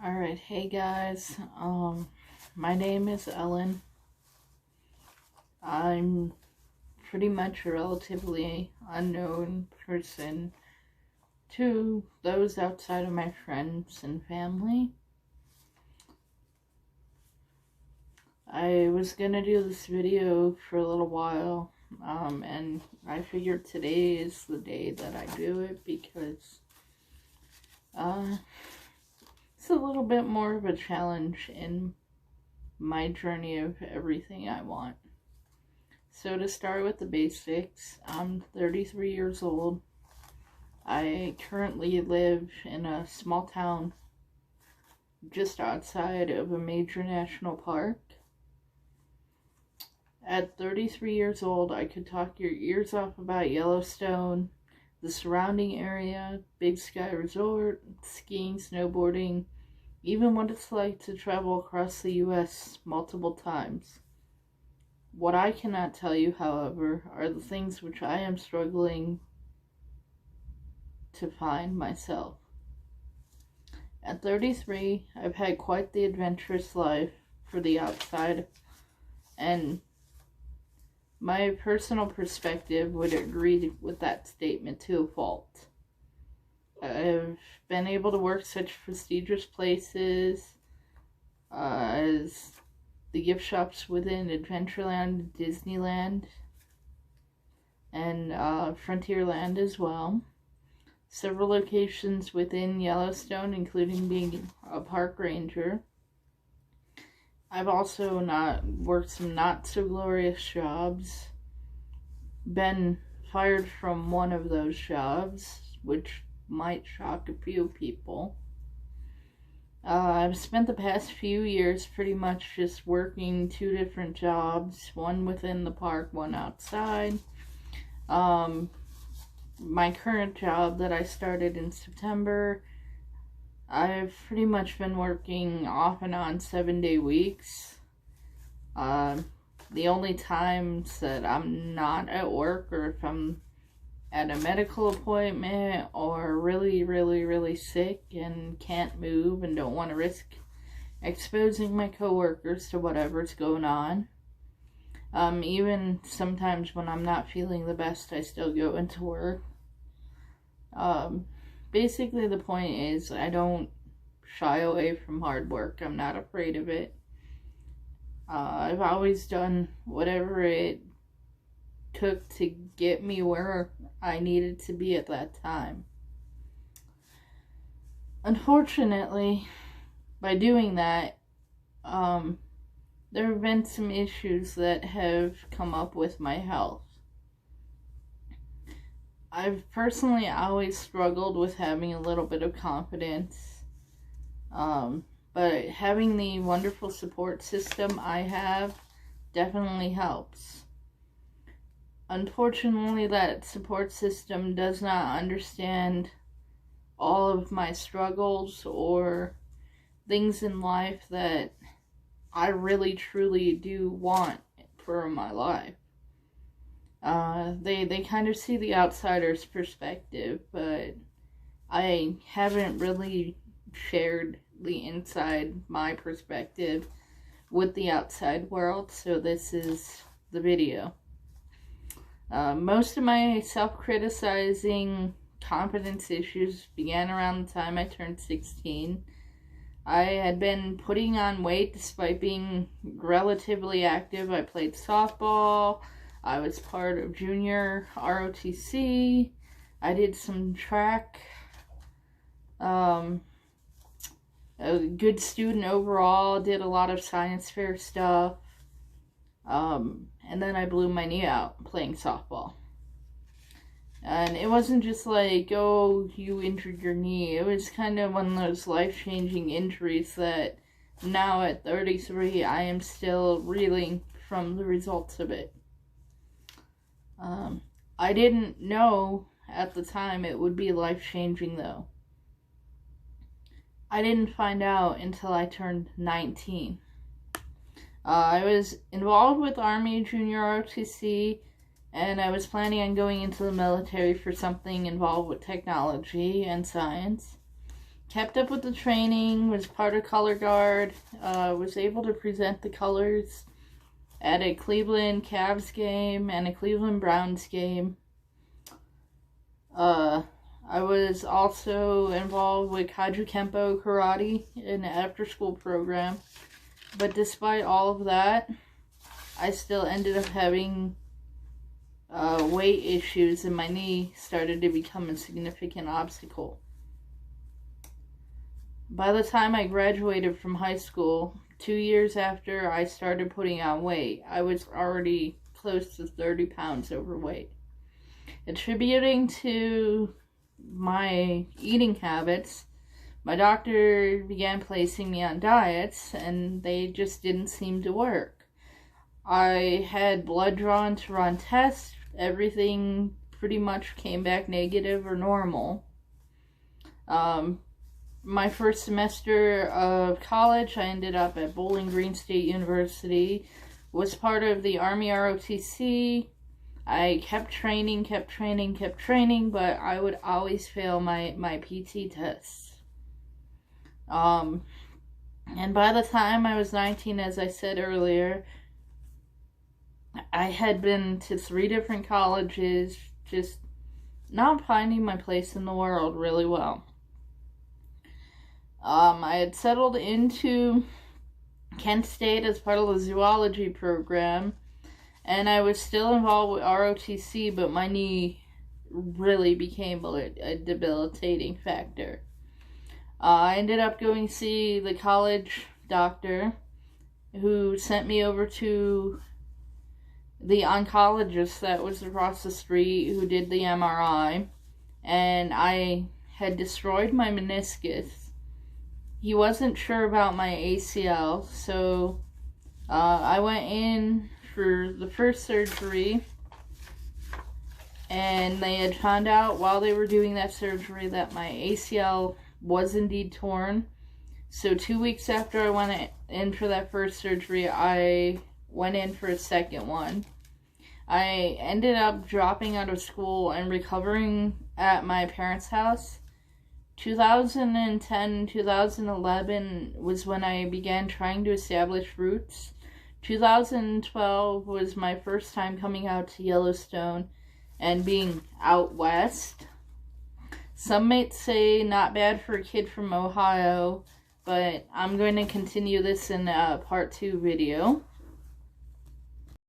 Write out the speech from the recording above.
Alright, hey guys, my name is Ellen. I'm pretty much a relatively unknown person to those outside of my friends and family. I was gonna do this video for a little while, and I figured today is the day that I do it because, it's a little bit more of a challenge in my journey of everything I want. So to start with the basics, I'm 33 years old. I currently live in a small town just outside of a major national park. At 33 years old, I could talk your ears off about Yellowstone, the surrounding area, Big Sky Resort, skiing, snowboarding, even what it's like to travel across the U.S. multiple times. What I cannot tell you, however, are the things which I am struggling to find myself. At 33, I've had quite the adventurous life for the outside, and my personal perspective would agree with that statement to a fault. I've been able to work such prestigious places as the gift shops within Adventureland, Disneyland, and Frontierland as well. Several locations within Yellowstone, including being a park ranger. I've also worked some not so glorious jobs. Been fired from one of those jobs, which might shock a few people. I've spent the past few years pretty much just working two different jobs, one within the park, one outside. My current job that I started in September, I've pretty much been working off and on 7-day weeks. The only times that I'm not at work or if I'm at a medical appointment or really sick and can't move and don't want to risk exposing my coworkers to whatever's going on. Even sometimes when I'm not feeling the best, I still go into work. Basically the point is I don't shy away from hard work. I'm not afraid of it. I've always done whatever it took to get me where I needed to be at that time. Unfortunately, by doing that, there have been some issues that have come up with my health. I've personally always struggled with having a little bit of confidence, but having the wonderful support system I have definitely helps. Unfortunately, that support system does not understand all of my struggles or things in life that I really truly do want for my life. They kind of see the outsider's perspective, but I haven't really shared the inside, my perspective, with the outside world, so this is the video. Most of my self-criticizing confidence issues began around the time I turned 16. I had been putting on weight despite being relatively active. I played softball. I was part of junior ROTC. I did some track. A good student overall. Did a lot of science fair stuff. And then I blew my knee out playing softball. And it wasn't just like, oh, you injured your knee. It was kind of one of those life-changing injuries that now at 33, I am still reeling from the results of it. I didn't know at the time it would be life-changing, though. I didn't find out until I turned 19. I was involved with Army Junior ROTC, and I was planning on going into the military for something involved with technology and science. kept up with the training, was part of color guard, was able to present the colors at a Cleveland Cavs game and a Cleveland Browns game. I was also involved with Kaju Kempo Karate in the after-school program. But despite all of that, I still ended up having weight issues, and my knee started to become a significant obstacle. By the time I graduated from high school, 2 years after I started putting on weight, I was already close to 30 pounds overweight. Attributing to my eating habits, my doctor began placing me on diets, and they just didn't seem to work. I had blood drawn to run tests. Everything pretty much came back negative or normal. My first semester of college, I ended up at Bowling Green State University, was part of the Army ROTC. I kept training, but I would always fail my PT tests. And by the time I was 19, as I said earlier, I had been to 3 different colleges, just not finding my place in the world really well. I had settled into Kent State as part of the zoology program, and I was still involved with ROTC, but my knee really became a debilitating factor. I ended up going to see the college doctor, who sent me over to the oncologist that was across the street, who did the MRI, and I had destroyed my meniscus. He wasn't sure about my ACL, so I went in for the first surgery, and they had found out while they were doing that surgery that my ACL was indeed torn. So 2 weeks after I went in for that first surgery, I went in for a second one. I ended up dropping out of school and recovering at my parents' house. 2010, 2011 was when I began trying to establish roots. 2012 was my first time coming out to Yellowstone and being out west. Some might say not bad for a kid from Ohio, but I'm going to continue this in a part 2 video.